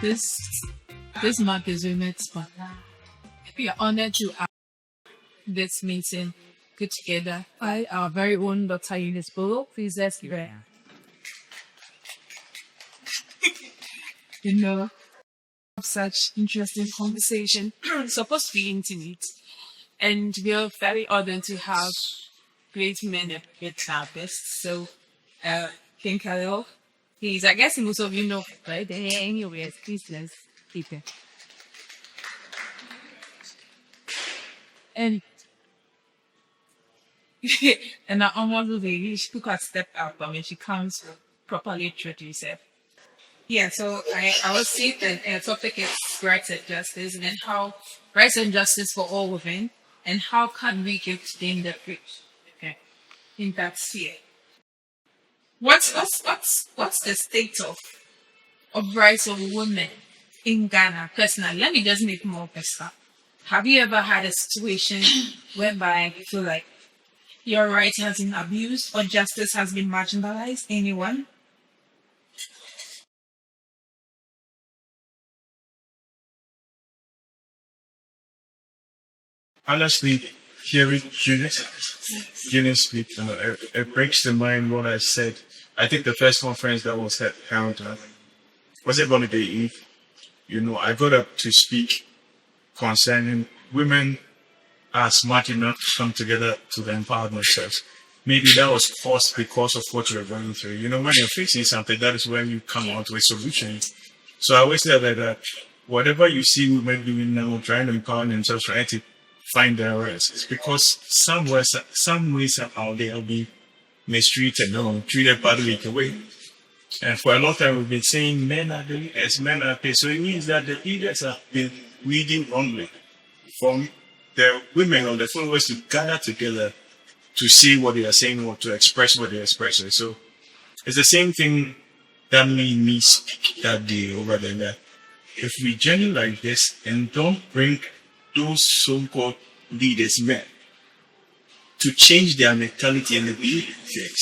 this this month is Women's Month. We are honored to have this meeting put together by our very own Dr. Eunice Bolo. Please let's give her. You know, such interesting conversation. It's supposed to be intimate, and we are very honored to have great men and great therapists. So, King Khalil, I guess most of you know, right? Anyways, please let's keep it. And and I almost lady, she took a step up, but when she comes properly introduce herself. Yeah, so I will say that the topic is rights and justice and how rights and justice for all women and how can we give them the bridge, okay, in that sphere. What's the state of rights of women in Ghana personally? Let me just make more personal. Have you ever had a situation whereby you feel like your right has been abused or justice has been marginalized? Anyone? Honestly, hearing Eunice speak, it breaks the mind what I said. I think the first conference that was held, was it Holiday Eve? I got up to speak concerning women are smart enough to come together to empower themselves. Maybe that was forced because of what you're going through. When you're facing something, that is when you come out with solutions. So I always say that whatever you see women doing now, trying to empower themselves, trying to find their rest, it's because some way, somehow they have been mistreated or treated badly away. And for a long time, we've been saying men are the leaders, men are the. So it means that the leaders have been reading wrongly from the women or the followers to gather together to see what they are saying or to express what they are expressing. So it's the same thing that made me speak that day over there. That if we journey like this and don't bring those so-called leaders, men, to change their mentality and the way they think,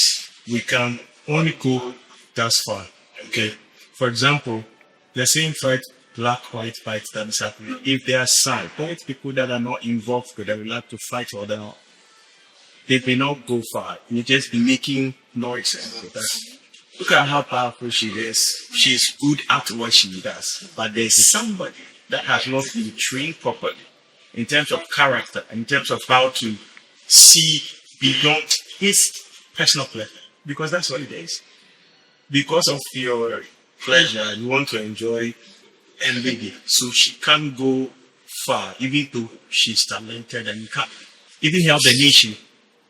we can only go thus far. Okay. For example, the same fight, black-white fight that is happening. If there are some white people that are not involved with them, would like to fight for them, they may not go far. You just be making noise and that. Look at how powerful she is. She's good at what she does. But there's somebody that has not been trained properly in terms of character, in terms of how to see beyond his personal pleasure. Because that's what it is. Because of your pleasure, you want to enjoy a lady. So she can't go far, even though she's talented and can even help the nation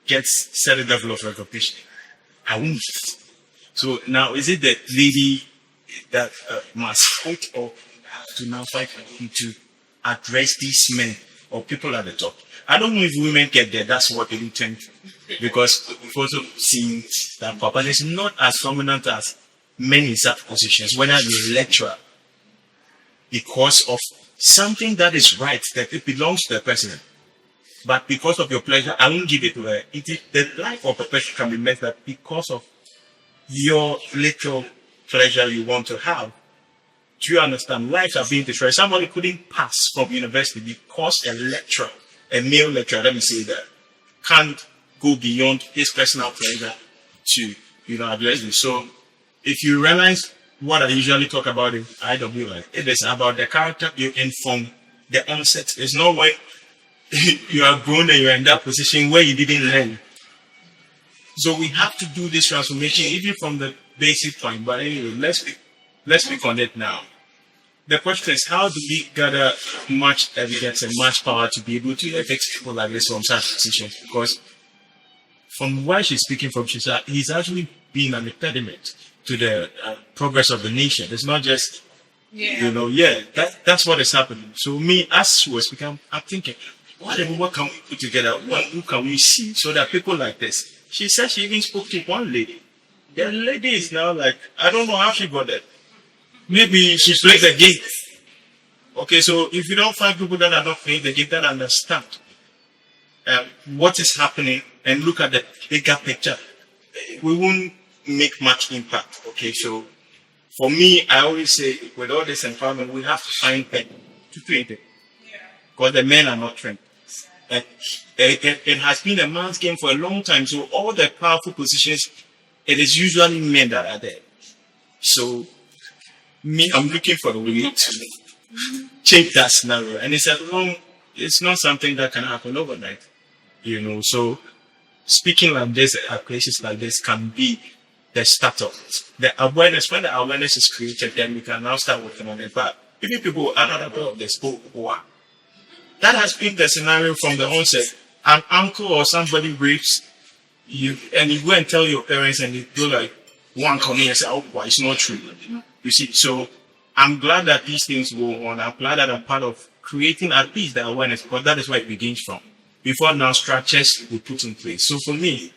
get certain level of recognition. I won't. So now, is it the lady that must fight or have to now fight to address these men or people at the top? I don't know if women get there. That's what they intend. Because we've also seen that Papa is not as dominant as men in such positions, whether you're a lecturer, because of something that is right, that it belongs to the person. But because of your pleasure, I won't give it to her. The life of a person can be messed up because of your little pleasure you want to have. Do you understand? Lives are being destroyed. Somebody couldn't pass from university because a lecturer, a male lecturer, let me say that, can't go beyond his personal pleasure to, address this. So if you realize what I usually talk about in IWI, it is about the character you inform the onset. It's not when you are grown and you're in that position where you didn't learn. So we have to do this transformation even from the basic point. But anyway, let's speak on it now. The question is, how do we gather much evidence and much power to be able to evict people like this from such positions? Because from where she's speaking from, he's actually been an impediment to the progress of the nation. It's not just, that's what is happening. So me, as she was speaking, I'm thinking, what can we put together? Who can we see so that people like this? She said she even spoke to one lady. The lady is now like, I don't know how she got that. Maybe she plays the game. Okay, so if you don't find people that are not playing the game, that understand what is happening and look at the bigger picture, we won't make much impact. Okay, so For me, I always say, with all this empowerment, we have to find men to train them. Because the men are not trained. And it has been a man's game for a long time. So all the powerful positions, it is usually men that are there. So me, I'm looking for a way to change that scenario. And it's not something that can happen overnight. So speaking like this at places like this can be the start of it. The awareness, when the awareness is created, then we can now start working on it. But even people are not aware of this. That has been the scenario from the onset. An uncle or somebody rapes you, and you go and tell your parents, and they go like, one come here and say, "Oh, well, it's not true." You see, so I'm glad that these things go on. I'm glad that I'm part of creating at least the awareness, because that is where it begins from. Before now, structures we put in place. So for me,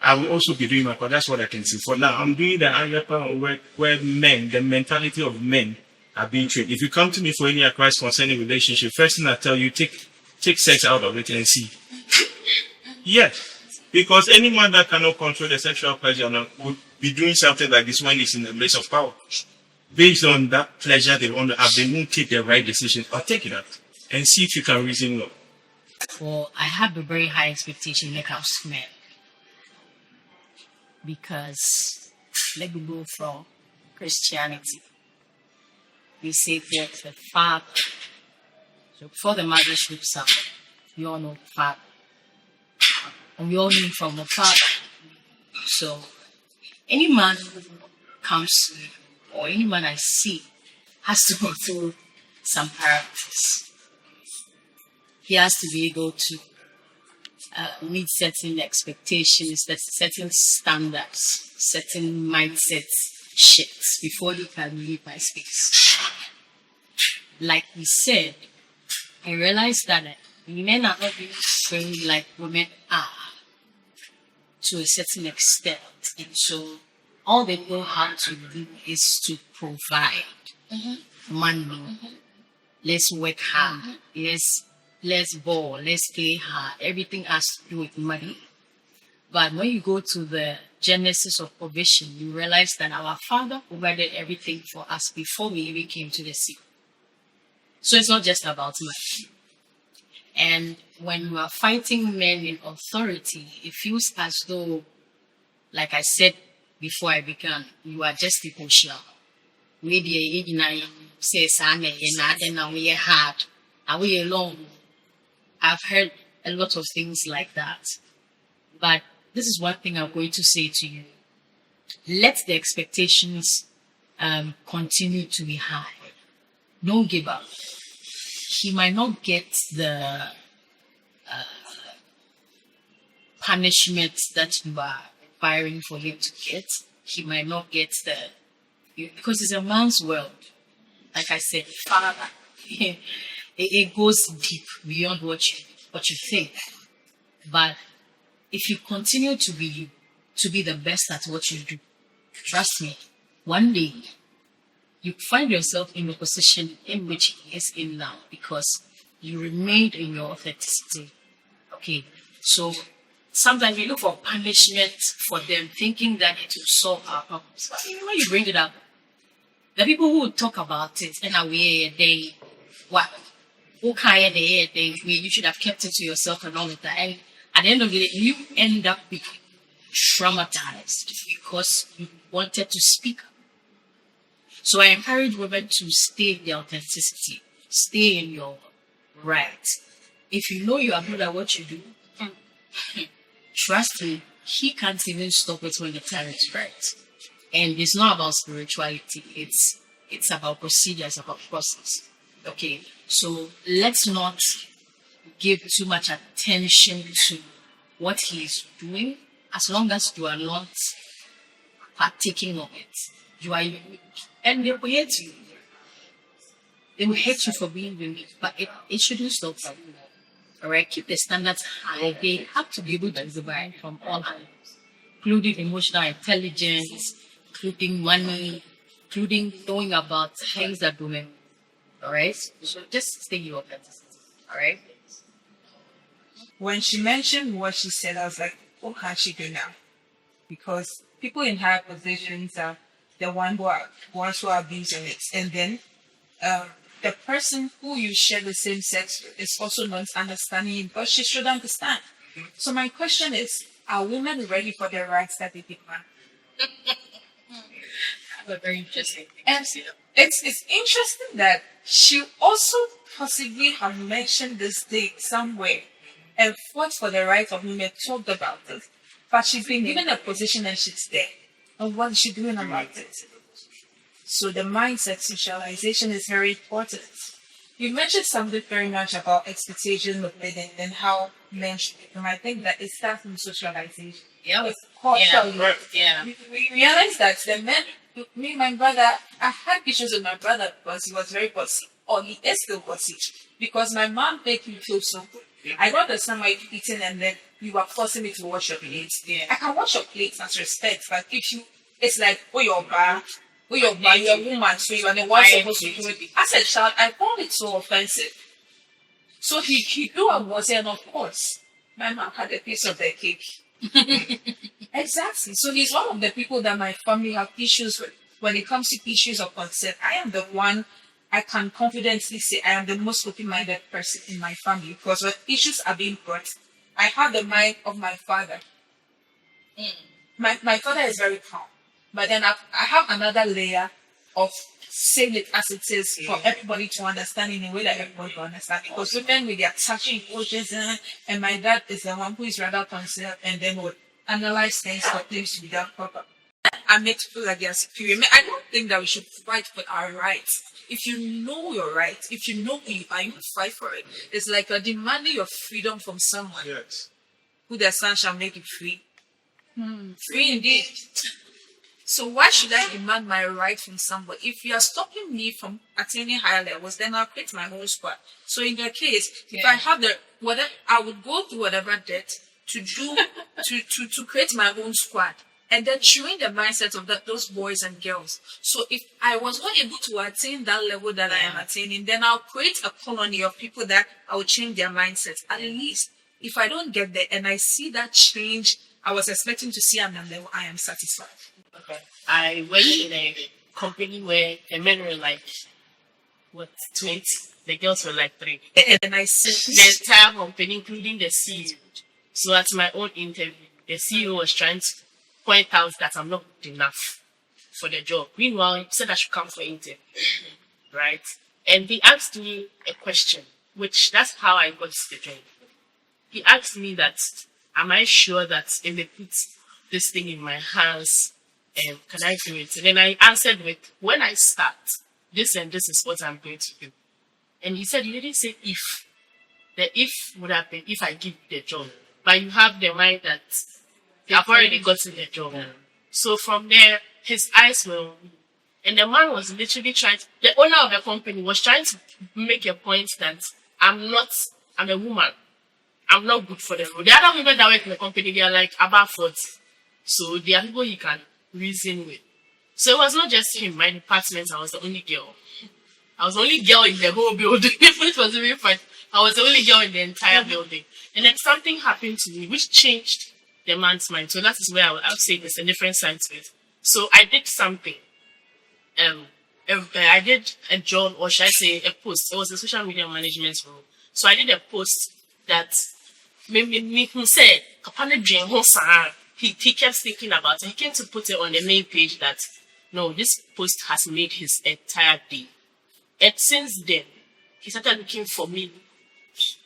I will also be doing my part. That's what I can see. For now, I'm doing the other part where men, the mentality of men, are being trained. If you come to me for any advice concerning relationship, first thing I tell you, take sex out of it and see. Yes, because any man that cannot control the sexual pleasure would be doing something like this when he's in the place of power. Based on that pleasure they want to have, they won't take the right decision, or take it out and see if you can reason well. Well, I have a very high expectation when it comes to men. Because let me go from Christianity. We say there's the father. So before the mother sleeps up, we all know the father. And we all know from the father. So any man who comes to me, or any man I see, has to go through some parameters. He has to be able to meet certain expectations, certain standards, certain mindset shifts before they can leave my space. Like we said, I realized that men are not being trained like women are to a certain extent. And so all they know how to do is to provide money. Let's work hard. Let's ball, let's play hard. Everything has to do with money. But when you go to the genesis of provision, you realize that our Father provided everything for us before we even came to the sea. So it's not just about money. And when you are fighting men in authority, it feels as though, like I said before I began, you are just emotional. Maybe say we are hard. Are we alone? I've heard a lot of things like that. But this is one thing I'm going to say to you. Let the expectations continue to be high. Don't give up. He might not get the punishment that you are requiring for him to get. He might not get because it's a man's world. Like I said, Father, it goes deep beyond what you think. But if you continue to be the best at what you do, trust me, one day you find yourself in the position in which he is in now, because you remained in your authenticity. Okay, so sometimes we look for punishment for them, thinking that it will solve our problems. But when you bring it up, the people who talk about it, and you should have kept it to yourself and all of that. And at the end of the day, you end up being traumatized because you wanted to speak up. So I encourage women to stay in their authenticity, stay in your right. If you know you are good at what you do, trust me, he can't even stop it when the time is right. And it's not about spirituality, it's about procedure, it's about process. Okay, so let's not give too much attention to what he is doing, as long as you are not partaking of it. You are unique. And they will hate you. They will hate you for being unique, but it shouldn't stop from you. Alright, keep the standards high. They have to be able to divide from all angles, including emotional intelligence, including money, including knowing about things that women. Alright? So just stay your authenticity. Alright? When she mentioned what she said, I was like, what can she do now? Because people in high positions are the one who are ones who are abusing it, and then the person who you share the same sex with is also not understanding it, but she should understand. So my question is, are women ready for the rights that they demand? But very interesting. And it's interesting that she also possibly have mentioned this thing somewhere and fought for the rights of women, talked about it. But she's been given a position and she's there. And what is she doing about it? So the mindset socialization is very important. You mentioned something very much about expectation of men and how men should become. I think that it starts from socialization. Yeah. It's culturally. Yeah. We realized that the men, me, my brother, I had issues with my brother because he was very bossy, or he is still bossy. Because my mom made me feel so good. I got the summer eating and then you are forcing me to wash your plates. Yeah. I can wash your plates as respect, but if you, it's like, oh, you're you're a woman, so you are the one supposed to do it. As a child, I found it so offensive. So he grew up was and of course, my mom had a piece of the cake. Exactly. So he's one of the people that my family have issues with. When it comes to issues of consent, I am the one I can confidently say I am the most open-minded person in my family because when issues are being brought, I have the mind of my father. My father is very calm, but then I have another layer of saying it as it is for everybody to understand in a way that everybody will understand. Because women with their touching emotions, and my dad is the one who is rather concerned and then would analyze things for things to be done proper. I make people like they are superior. I don't think that we should fight for our rights. If you know your rights, if you know who you are, you fight for it. It's like you're demanding your freedom from someone. Yes. Who the son shall make you free. Free indeed. So why should I demand my right from somebody? If you are stopping me from attaining higher levels, then I'll create my own squad. So in your case, if I have the whatever, I would go through whatever debt to do to create my own squad. And then train the mindset of those boys and girls. So if I was not able to attain that level that I am attaining, then I'll create a colony of people that I will change their mindsets. At least if I don't get there and I see that change I was expecting to see at that level, I am satisfied. Okay. I worked in a company where the men were like, 20? The girls were like 3. And I see The entire company, including the CEO. So at my own interview, the CEO was trying to point out that I'm not good enough for the job. Meanwhile, he said I should come for interview, right? And he asked me a question, which that's how I got the job. He asked me that, am I sure that if they put this thing in my hands, can I do it? And then I answered with, when I start, this and this is what I'm going to do. And he said, you didn't say if. The if would happen if I give you the job. But you have the mind that I've already gotten the job. So from there, his eyes were on me. And the man was literally the owner of the company was trying to make a point that I'm a woman. I'm not good for the role. The other women that work in the company, they are like above 40. So they are people he can reason with. So it was not just him, my department, I was the only girl. I was the only girl in the whole building, which was really fun. I was the only girl in the entire building. And then something happened to me, which changed the man's mind. So that is where I would say there's a different side to it. So I did something. I did a job, or should I say a post. It was a social media management role. So I did a post that me said, he kept thinking about it. He came to put it on the main page that, no, this post has made his entire day. And since then, he started looking for me.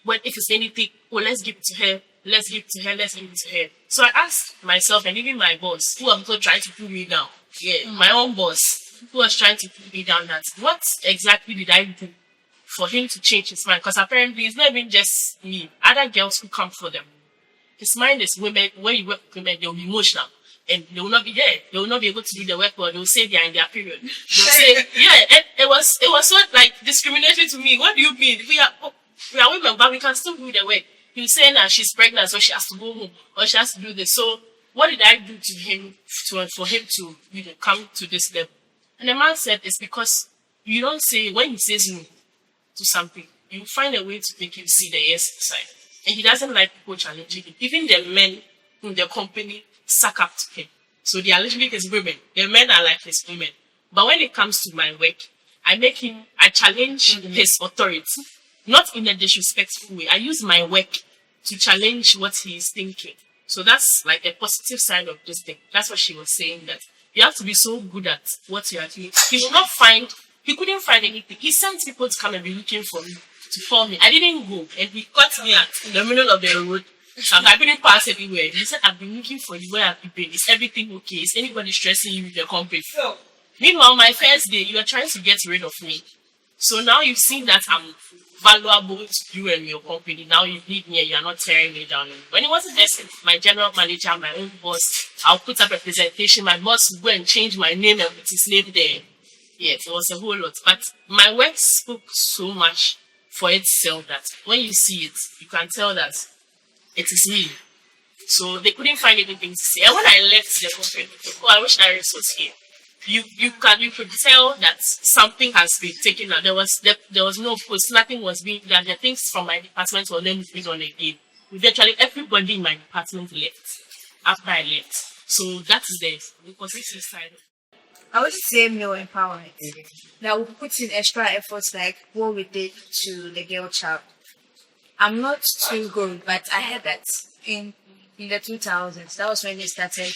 When if it's anything, let's give it to her. Let's give it to her. Let's give it to her. So I asked myself and even my boss, who was also trying to put me down. Yeah, my own boss, who was trying to put me down, that what exactly did I do for him to change his mind? Because apparently it's not even just me. Other girls who come for them. His mind is women. When you work with women, they'll be emotional. And they will not be there. They will not be able to do the work, but they will say they are in their period. They'll say, yeah, and it was so like discriminatory to me. What do you mean? We are women, but we can still do the work. He was saying that she's pregnant, so she has to go home, or she has to do this. So what did I do to him for him to come to this level? And the man said, it's because you don't say, when he says no to something, you find a way to make him see the yes side. And he doesn't like people challenging him. Even the men in the company suck up to him. So they are literally his women. The men are like his women. But when it comes to my work, I challenge his authority. Not in a disrespectful way. I use my work to challenge what he is thinking. So that's like a positive side of this thing. That's what she was saying, that you have to be so good at what you are doing. He couldn't find anything. He sent people to come and be looking for me, to call me. I didn't go. And he caught me in the middle of the road. So I couldn't pass everywhere. He said, I've been looking for you. Where have you been? Is everything okay? Is anybody stressing you with your company? Meanwhile, my first day, you were trying to get rid of me. So now you've seen that I'm valuable to you and your company. Now you need me and you're not tearing me down. When it wasn't just my general manager, my own boss, I'll put up a presentation. My boss would go and change my name and put his name there. Yes, it was a whole lot. But my work spoke so much for itself that when you see it, you can tell that it is me. So they couldn't find anything to say. And when I left the company, I wish Iris was here. You could tell that something has been taken out. There was no post, nothing was being done. The things from my department were then moving on again. Eventually everybody in my department left after I left. So that is the positive side. I would say male empowerment. That we put in extra efforts like what we did to the girl child. I'm not too good, but I heard that in the 2000s, that was when they started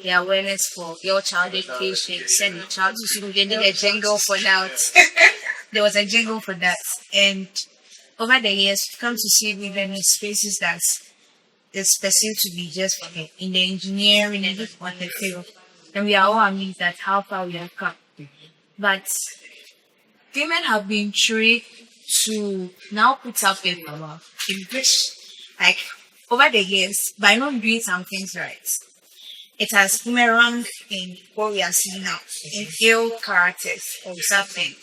the awareness for girl child education, send the child to school. They did a jingle for that. There was a jingle for that. And over the years, we've come to see women in spaces that is perceived to be just in the engineering and just on the field. And we are all amazed at how far we have come. But women have been trained to now put up in which, like, over the years, by not doing some things right, it has boomerang in what we are seeing now, in ill characters or something.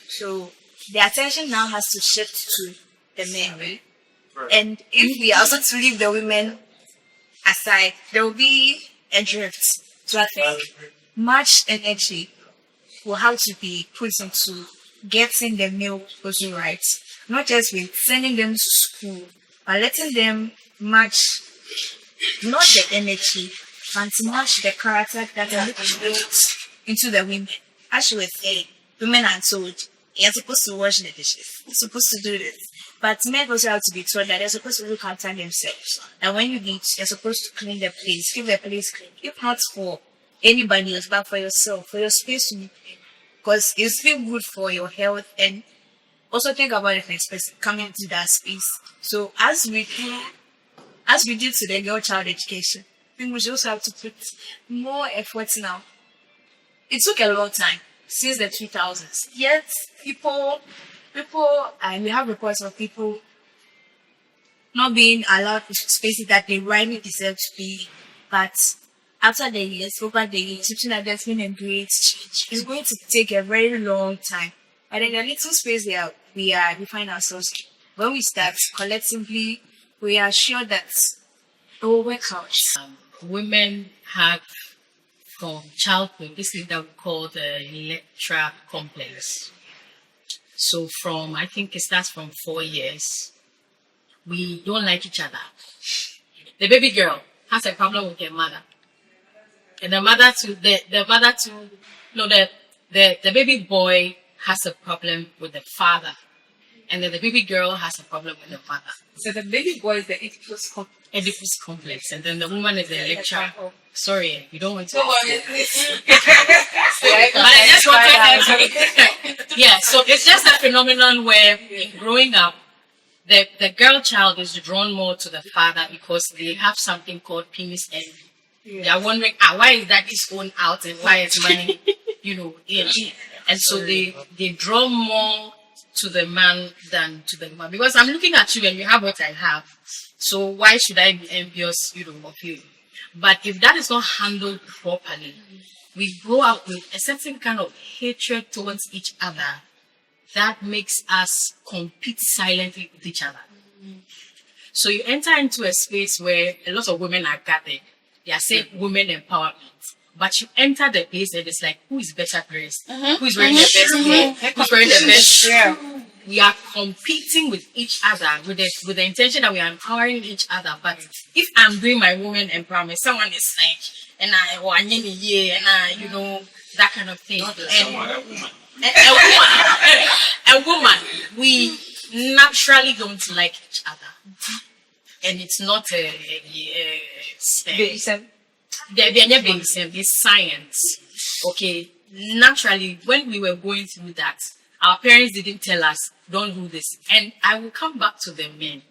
So the attention now has to shift to the men. Right? And if we are also to leave the women aside, there will be a drift. So I think much energy will have to be put into getting the male also right. Not just with sending them to school, but letting them match not the energy, but to match the character that are built into the women. As she was saying, women are told, you're supposed to wash the dishes, you're supposed to do this. But men also have to be told that they're supposed to look after themselves. And when you eat, you're supposed to clean the place, keep the place clean. If not for anybody else, but for yourself, for your space to be clean. Because it's still good for your health, and also think about the next person coming to that space. So as we do to the girl child education, I think we should also have to put more effort now. It took a long time since the 2000s. Yet people, and we have reports of people not being allowed to spaces that they rightly deserve to be. But after the years, over the years, something like there's been a great change. It's going to take a very long time. But in the little space there, we find ourselves. When we start collectively, we are sure that it will work out. Women have from childhood this thing that we call the Electra complex. So I think it starts from 4 years. We don't like each other. The baby girl has a problem with her mother. And the baby boy has a problem with the father. And then the baby girl has a problem with the mother. So the baby boy is the Oedipus complex. And then the woman is the Electra. Sorry, you don't want to. Don't worry. But I just wanted yeah, so it's just a phenomenon where growing up, the girl child is drawn more to the father because they have something called penis envy. They are wondering, why is that his own out and why is mine, in? And so they draw more to the man than to the woman. Because I'm looking at you and you have what I have. So why should I be envious, of you? But if that is not handled properly, we grow up with a certain kind of hatred towards each other that makes us compete silently with each other. So you enter into a space where a lot of women are gathered. They are saying women empowerment. But you enter the place and it's like, who is better dressed? Who is wearing the best hair? Who's wearing the best shirt? We are competing with each other with the intention that we are empowering each other. But if I'm doing my women empowerment, someone is like, and I or and you know that kind of thing. And a woman, we naturally don't like each other, and it's not it's science. Okay, naturally, when we were going through that, our parents didn't tell us don't do this, and I will come back to the men,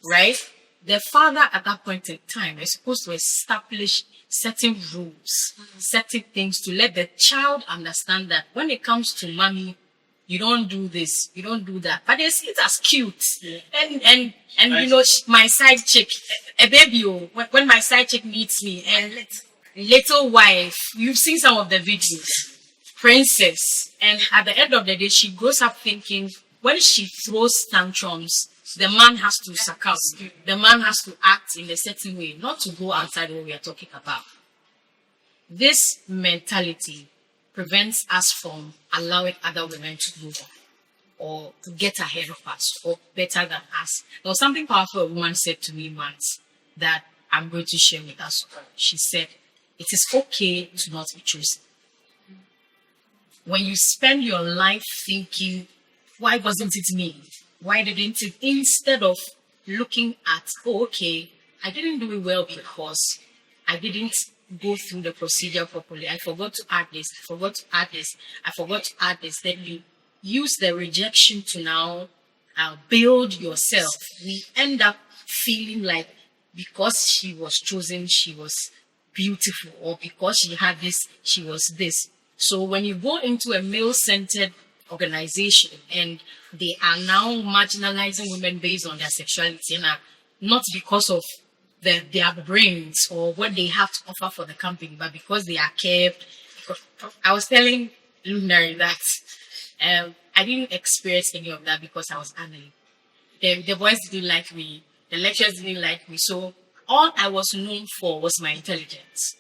right? The father at that point in time is supposed to establish certain rules, certain things to let the child understand that when it comes to mommy, you don't do this, you don't do that. But they see it as cute. And you know, my side chick, a baby, when my side chick meets me, and little wife, you've seen some of the videos, princess. And at the end of the day, she grows up thinking when she throws tantrums, the man has to succumb. The man has to act in a certain way, not to go outside what we are talking about. This mentality prevents us from allowing other women to move on or to get ahead of us or better than us. There was something powerful a woman said to me once that I'm going to share with us all. She said, it is okay to not be chosen. When you spend your life thinking, why wasn't it me? Why didn't it? Instead of looking at, oh, okay, I didn't do it well because I didn't go through the procedure properly. I forgot to add this. I forgot to add this. I forgot to add this. Then you use the rejection to now build yourself. We end up feeling like because she was chosen, she was beautiful, or because she had this, she was this. So when you go into a male-centered organization and they are now marginalizing women based on their sexuality, and not because of their brains or what they have to offer for the company, but because they are kept. I was telling Luminary that I didn't experience any of that because I was ugly. The boys didn't like me. The lecturers didn't like me. So all I was known for was my intelligence.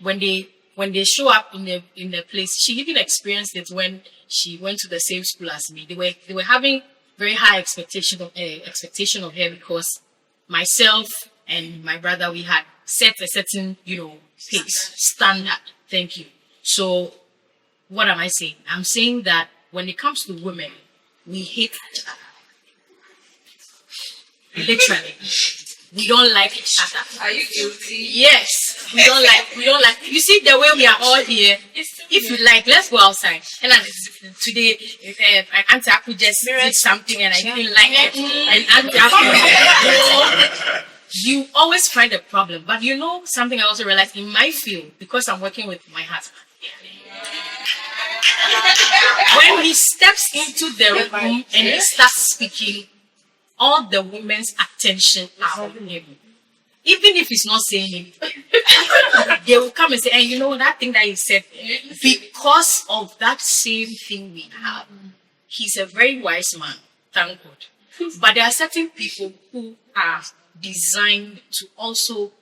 When they show up in the place, she even experienced it when she went to the same school as me. They were having very high expectation of her because myself and my brother, we had set a certain, pace, standard. Thank you. So what am I saying? I'm saying that when it comes to women, we hate each other. Literally. We don't like each other. Are you guilty? Yes. We don't like. You see the way we are all here. If you like, let's go outside. And today, Auntie Aku just did something and I didn't like it. And Auntie Aku, you always find a problem. But you know something I also realized in my field, because I'm working with my husband. When he steps into the room and he starts speaking, all the women's attention are on him. Even if he's not saying it, they will come and say, and you know that thing that he said, because of that same thing we have. He's a very wise man, thank God. But there are certain people who are designed to also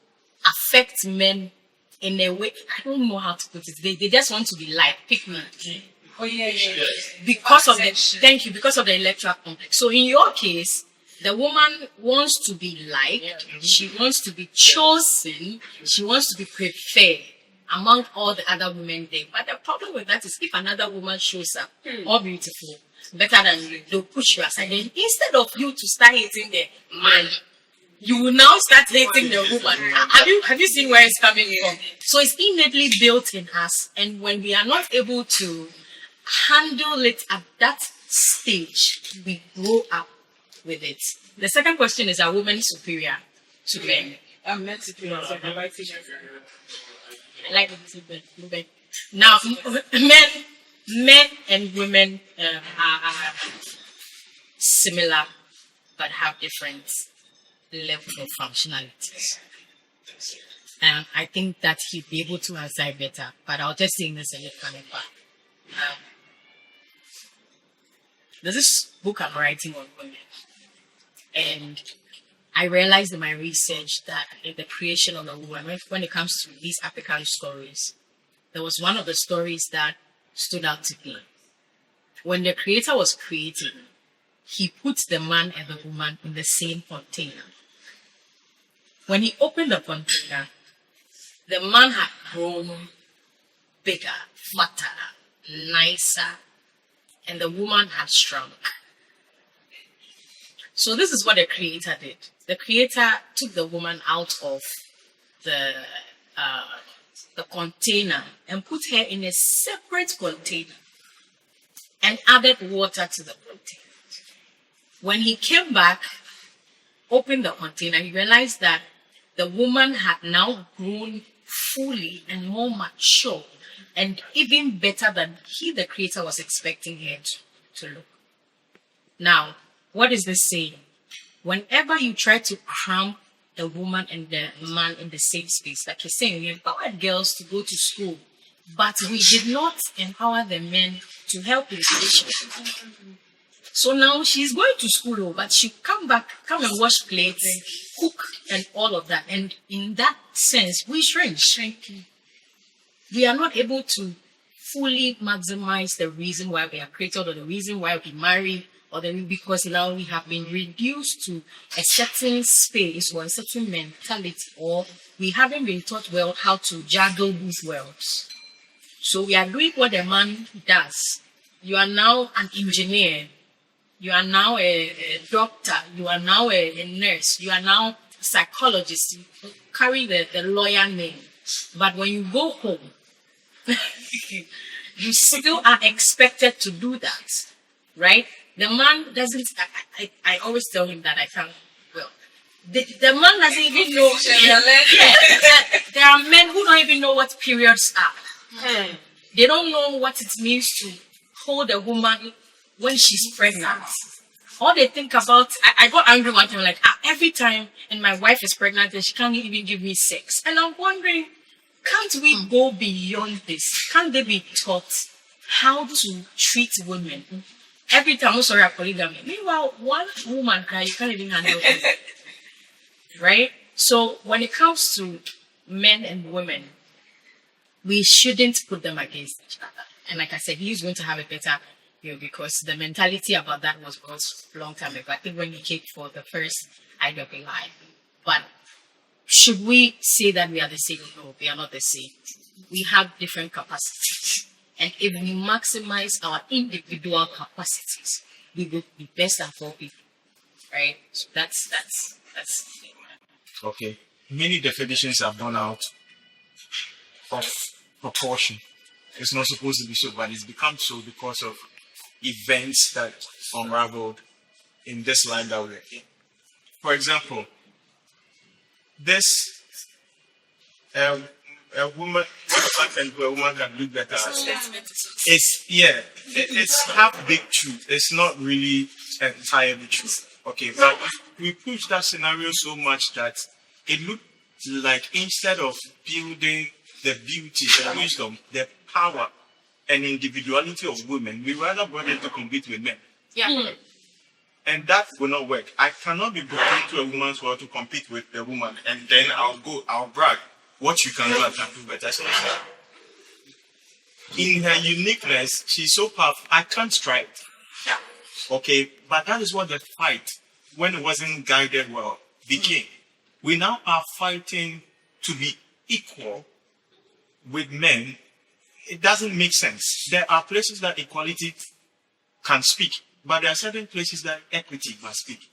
affect men in a way, I don't know how to put it. They just want to be like, pick me. Oh, yeah. Because of the electoral complex. So in your case, the woman wants to be liked, she wants to be chosen, she wants to be preferred among all the other women there. But the problem with that is if another woman shows up, all beautiful, better than you, they'll push you aside. Then instead of you to start hating the man, you will now start hating the woman. Have you seen where it's coming from? So it's innately built in us, and when we are not able to handle it at that stage, we grow up with it. The second question is, are women superior to men? I'm not superior. I like to I like it. Now, men and women are similar but have different levels of functionalities. And I think that he'd be able to answer it better, but I'll just say this a little coming back. There's this book I'm writing on women, and I realized in my research that in the creation of a woman, when it comes to these African stories, there was one of the stories that stood out to me. When the creator was creating, he put the man and the woman in the same container. When he opened the container, The man had grown bigger, fatter, nicer, and the woman had shrunk. So this is what the creator did. The creator took the woman out of the container and put her in a separate container and added water to the container. When he came back, opened the container, he realized that the woman had now grown fully and more mature and even better than he, the creator, was expecting her to look. Now, what is this saying? Whenever you try to cram a woman and the man in the same space, like you're saying, we empowered girls to go to school, but we did not empower the men to help in relationship. So now she's going to school, but she come and wash plates, cook, and all of that. And in that sense, we shrink. We are not able to fully maximize the reason why we are created or the reason why we marry, because now we have been reduced to a certain space or a certain mentality, or we haven't been taught well how to juggle these worlds. So we are doing what a man does. You are now an engineer. You are now a doctor. You are now a nurse. You are now a psychologist. You carry the lawyer name. But when you go home, you still are expected to do that, right? The man doesn't, I always tell him that I can't, well, the man doesn't even know, there are men who don't even know what periods are. They don't know what it means to hold a woman when she's pregnant. All they think about, I got angry one time, like, every time, and my wife is pregnant, and she can't even give me sex. And I'm wondering, can't we go beyond this? Can't they be taught how to treat women? Every time, I'm sorry, polygamy. Meanwhile, one woman cry, you can't even handle it. Right? So when it comes to men and women, we shouldn't put them against each other. And like I said, he's going to have a better view because the mentality about that was a long time ago. I think when he came for the first IWI. But should we say that we are the same? No, we are not the same. We have different capacities. And if we maximize our individual capacities, we will be best at all people. Right? So that's Okay. Many definitions have gone out of proportion. It's not supposed to be so, but it's become so because of events that unraveled in this line that we're in. For example, this a woman can do better. It's half big truth. It's not really entirely true. Okay, but we push that scenario so much that it looked like instead of building the beauty, the wisdom, the power, and individuality of women, we rather brought them to compete with men. yeah. And that will not work. I cannot be brought into a woman's world to compete with the woman, and then I'll brag. What you can do, I can do better. So, in her uniqueness, she's so powerful. I can't strike. Okay, but that is what the fight, when it wasn't guided well, became. We now are fighting to be equal with men. It doesn't make sense. There are places that equality can speak, but there are certain places that equity must speak.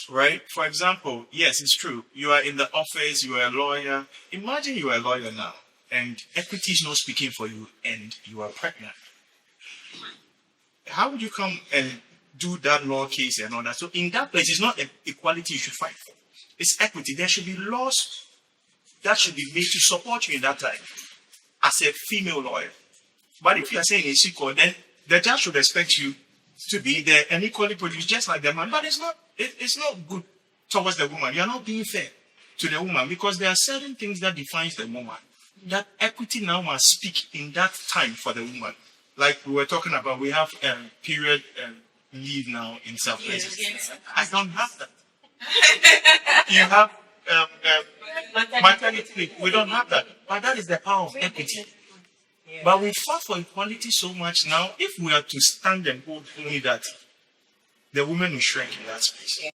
Right? For example, yes, it's true. You are in the office, you are a lawyer. Imagine you are a lawyer now, and equity is not speaking for you, and you are pregnant. How would you come and do that law case and all that? So in that place, it's not equality you should fight for. It's equity. There should be laws that should be made to support you in that time as a female lawyer. But if you are saying it's equal, then the judge should expect you to be there and equally produced just like the man. But it's not good towards the woman. You're not being fair to the woman because there are certain things that defines the woman. That equity now must speak in that time for the woman. Like we were talking about, we have period leave now in some places. Yes. I don't have that. You have maternity leave. We don't have that. But that is the power of equity. But we fought for equality so much now. If we are to stand and hold only that, the women will shrink in that space.